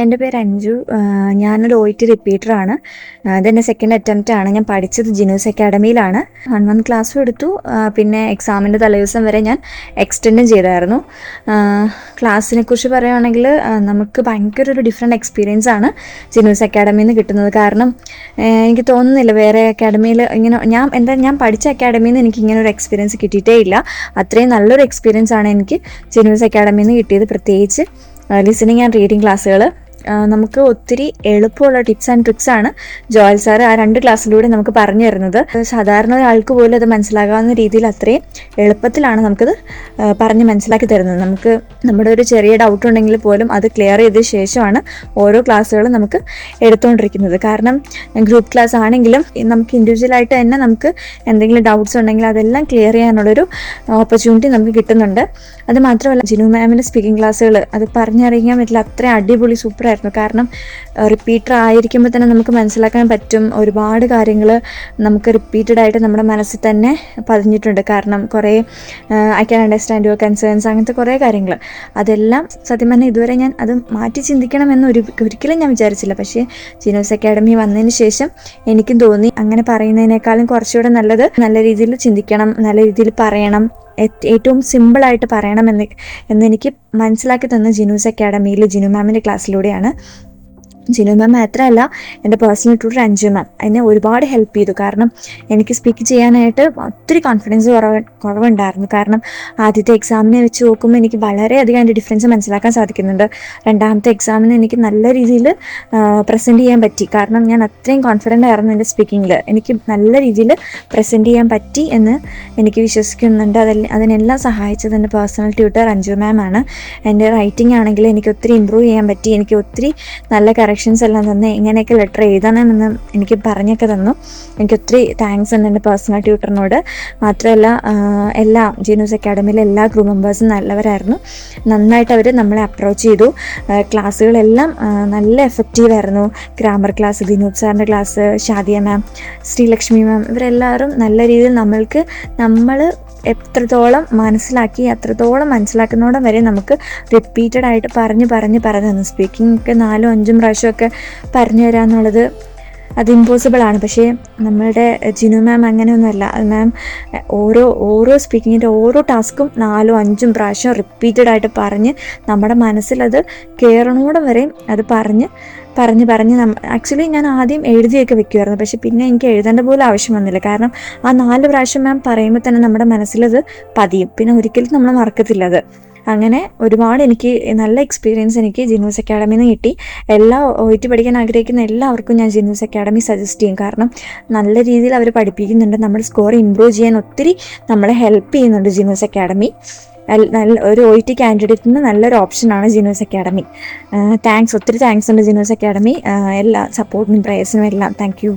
എൻ്റെ പേര് അഞ്ജു. ഞാനൊരു OET റിപ്പീറ്ററാണ്. ഇതെൻ്റെ സെക്കൻഡ് അറ്റംപ്റ്റ് ആണ്. ഞാൻ പഠിച്ചത് ജിനൂസ് അക്കാഡമിയിലാണ്. 1 ക്ലാസ്സും എടുത്തു. പിന്നെ എക്സാമിൻ്റെ തലേദിവസം വരെ ഞാൻ എക്സ്റ്റെൻഡും ചെയ്തായിരുന്നു. ക്ലാസ്സിനെ കുറിച്ച് പറയുകയാണെങ്കിൽ നമുക്ക് ഭയങ്കര ഒരു ഡിഫറെൻറ്റ് എക്സ്പീരിയൻസ് ആണ് ജിനൂസ് അക്കാഡമിയിൽ നിന്ന് കിട്ടുന്നത്. കാരണം എനിക്ക് തോന്നുന്നില്ല വേറെ അക്കാഡമിയിൽ ഇങ്ങനെ ഞാൻ പഠിച്ച അക്കാഡമിയിൽ നിന്ന് എനിക്ക് ഇങ്ങനെ ഒരു എക്സ്പീരിയൻസ് കിട്ടിയിട്ടേ ഇല്ല. അത്രയും നല്ലൊരു എക്സ്പീരിയൻസ് ആണ് എനിക്ക് ജിനൂസ് അക്കാഡമിയിൽ നിന്ന് കിട്ടിയത്. പ്രത്യേകിച്ച് ലിസണിങ് ആൻഡ് റീഡിങ് ക്ലാസ്സുകൾ നമുക്ക് ഒത്തിരി എളുപ്പമുള്ള ടിപ്സ് ആൻഡ് ട്രിക്സ് ആണ് ജോയൽ സാർ ആ 2 ക്ലാസ്സിലൂടെ നമുക്ക് പറഞ്ഞു തരുന്നത്. സാധാരണ ഒരാൾക്ക് പോലും അത് മനസ്സിലാകാവുന്ന രീതിയിൽ അത്രയും എളുപ്പത്തിലാണ് നമുക്കത് പറഞ്ഞ് മനസ്സിലാക്കി തരുന്നത്. നമുക്ക് നമ്മുടെ ഒരു ചെറിയ ഡൗട്ട് ഉണ്ടെങ്കിൽ പോലും അത് ക്ലിയർ ചെയ്ത ശേഷമാണ് ഓരോ ക്ലാസ്സുകളും നമുക്ക് എടുത്തുകൊണ്ടിരിക്കുന്നത്. കാരണം ഗ്രൂപ്പ് ക്ലാസ് ആണെങ്കിലും നമുക്ക് ഇൻഡിവിജ്വലായിട്ട് തന്നെ നമുക്ക് എന്തെങ്കിലും ഡൗട്ട്സ് ഉണ്ടെങ്കിൽ അതെല്ലാം ക്ലിയർ ചെയ്യാനുള്ളൊരു ഓപ്പർച്യൂണിറ്റി നമുക്ക് കിട്ടുന്നുണ്ട്. അത് മാത്രമല്ല ജിനു മാമിൻ്റെ സ്പീക്കിംഗ് ക്ലാസ്സുകൾ അത് പറഞ്ഞറിയിക്കാൻ പറ്റില്ല, അത്രയും അടിപൊളി സൂപ്പറായിരുന്നു. കാരണം റിപ്പീറ്റർ ആയിരിക്കുമ്പോൾ തന്നെ നമുക്ക് മനസ്സിലാക്കാൻ പറ്റും ഒരുപാട് കാര്യങ്ങൾ നമുക്ക് റിപ്പീറ്റഡ് ആയിട്ട് നമ്മുടെ മനസ്സിൽ തന്നെ പതിഞ്ഞിട്ടുണ്ട്. കാരണം കുറേ I can understand your concerns, അങ്ങനത്തെ കുറേ കാര്യങ്ങൾ അതെല്ലാം സത്യം പറഞ്ഞാൽ ഇതുവരെ ഞാൻ അത് മാറ്റി ചിന്തിക്കണമെന്ന് ഒരിക്കലും ഞാൻ വിചാരിച്ചില്ല. പക്ഷേ ജിനൂസ് അക്കാഡമി വന്നതിന് ശേഷം എനിക്കും തോന്നി അങ്ങനെ പറയുന്നതിനേക്കാളും കുറച്ചുകൂടെ നല്ലത് നല്ല രീതിയിൽ ചിന്തിക്കണം, നല്ല രീതിയിൽ പറയണം, ഏറ്റവും സിമ്പിളായിട്ട് പറയണം എന്നെനിക്ക് മനസ്സിലാക്കി തന്ന ജിനൂസ് അക്കാഡമിയിൽ ജിനു മാമിൻ്റെ ക്ലാസ്സിലൂടെയാണ്. ജിനു മാം മാത്രമല്ല, എൻ്റെ പേഴ്സണൽ ട്യൂട്ടർ അഞ്ജു മാം എന്നെ ഒരുപാട് ഹെൽപ്പ് ചെയ്തു. കാരണം എനിക്ക് സ്പീക്ക് ചെയ്യാനായിട്ട് ഒത്തിരി കോൺഫിഡൻസ് കുറവുണ്ടായിരുന്നു. കാരണം ആദ്യത്തെ എക്സാമിനെ വെച്ച് നോക്കുമ്പോൾ എനിക്ക് വളരെയധികം അതിൻ്റെ ഡിഫറൻസ് മനസ്സിലാക്കാൻ സാധിക്കുന്നുണ്ട്. രണ്ടാമത്തെ എക്സാമിന് എനിക്ക് നല്ല രീതിയിൽ പ്രസൻറ്റ് ചെയ്യാൻ പറ്റി. കാരണം ഞാൻ അത്രയും കോൺഫിഡൻ്റ് ആയിരുന്നു എൻ്റെ സ്പീക്കിങ്ങിൽ. എനിക്ക് നല്ല രീതിയിൽ പ്രസൻറ്റ് ചെയ്യാൻ പറ്റി എന്ന് എനിക്ക് വിശ്വസിക്കുന്നുണ്ട്. അതിനെല്ലാം സഹായിച്ചത് എൻ്റെ പേഴ്സണൽ ട്യൂട്ടർ അഞ്ജു മാം ആണ്. എൻ്റെ റൈറ്റിംഗ് ആണെങ്കിൽ എനിക്ക് ഒത്തിരി ഇമ്പ്രൂവ് ചെയ്യാൻ പറ്റി. എനിക്ക് ഒത്തിരി നല്ല കറക്ഷൻസ് എല്ലാം തന്ന് എങ്ങനെയൊക്കെ ലെറ്റർ എഴുതണമെന്ന് എനിക്ക് പറഞ്ഞൊക്കെ തന്നു. എനിക്ക് ഒത്തിരി താങ്ക്സ് ഉണ്ട് എൻ്റെ പേഴ്സണൽ ട്യൂട്ടറിനോട്. മാത്രമല്ല എല്ലാ ജിനൂസ് അക്കാഡമിയിലെ എല്ലാ ഗ്രൂപ്പ് മെമ്പേഴ്സും നല്ലവരായിരുന്നു. നന്നായിട്ട് അവർ നമ്മളെ അപ്രോച്ച് ചെയ്തു. ക്ലാസ്സുകളെല്ലാം നല്ല എഫക്റ്റീവായിരുന്നു. ഗ്രാമർ ക്ലാസ്, ദിനൂപ് സാറിൻ്റെ ക്ലാസ്, ഷാദിയ മാം, ശ്രീലക്ഷ്മി മാം, ഇവരെല്ലാവരും നല്ല രീതിയിൽ നമ്മൾ എത്രത്തോളം മനസ്സിലാക്കി അത്രത്തോളം മനസ്സിലാക്കുന്നതോടെ വരെ നമുക്ക് റിപ്പീറ്റഡ് ആയിട്ട് പറഞ്ഞു തന്നു. സ്പീക്കിംഗ് ഒക്കെ 4-5 പ്രാവശ്യമൊക്കെ പറഞ്ഞു തരാമെന്നുള്ളത് അത് ഇമ്പോസിബിൾ ആണ്. പക്ഷേ നമ്മളുടെ ജിനു മാം അങ്ങനെയൊന്നുമല്ല. മാം ഓരോ സ്പീക്കിങ്ങിൻ്റെ ഓരോ ടാസ്കും 4-5 പ്രാവശ്യം റിപ്പീറ്റഡ് ആയിട്ട് പറഞ്ഞ് നമ്മുടെ മനസ്സിലത് കയറണോടെ വരെയും അത് പറഞ്ഞ് ആക്ച്വലി ഞാൻ ആദ്യം എഴുതിയൊക്കെ വെക്കുമായിരുന്നു. പക്ഷെ പിന്നെ എനിക്ക് എഴുതേണ്ട പോലും ആവശ്യം വന്നില്ല. കാരണം ആ 4 പ്രാവശ്യം മാം പറയുമ്പോൾ തന്നെ നമ്മുടെ മനസ്സിലത് പതിയും. പിന്നെ ഒരിക്കലും നമ്മൾ മറക്കത്തില്ല അത്. അങ്ങനെ ഒരുപാട് എനിക്ക് നല്ല എക്സ്പീരിയൻസ് എനിക്ക് ജിനൂസ് അക്കാഡമിയിൽ നിന്ന് കിട്ടി. OET പഠിക്കാൻ ആഗ്രഹിക്കുന്ന എല്ലാവർക്കും ഞാൻ ജിനൂസ് അക്കാഡമി സജസ്റ്റ് ചെയ്യും. കാരണം നല്ല രീതിയിൽ അവർ പഠിപ്പിക്കുന്നുണ്ട്. നമ്മുടെ സ്കോർ ഇമ്പ്രൂവ് ചെയ്യാൻ ഒത്തിരി നമ്മളെ ഹെൽപ്പ് ചെയ്യുന്നുണ്ട് ജിനൂസ് അക്കാഡമി. നല്ല ഒരു OET കാൻഡിഡേറ്റിന് നല്ലൊരു ഓപ്ഷനാണ് ജിനൂസ് അക്കാഡമി. ഒത്തിരി താങ്ക്സ് ഉണ്ട് ജിനൂസ് അക്കാഡമി. എല്ലാ സപ്പോർട്ടിനും പ്രേയേഴ്സിനും എല്ലാം താങ്ക് യു.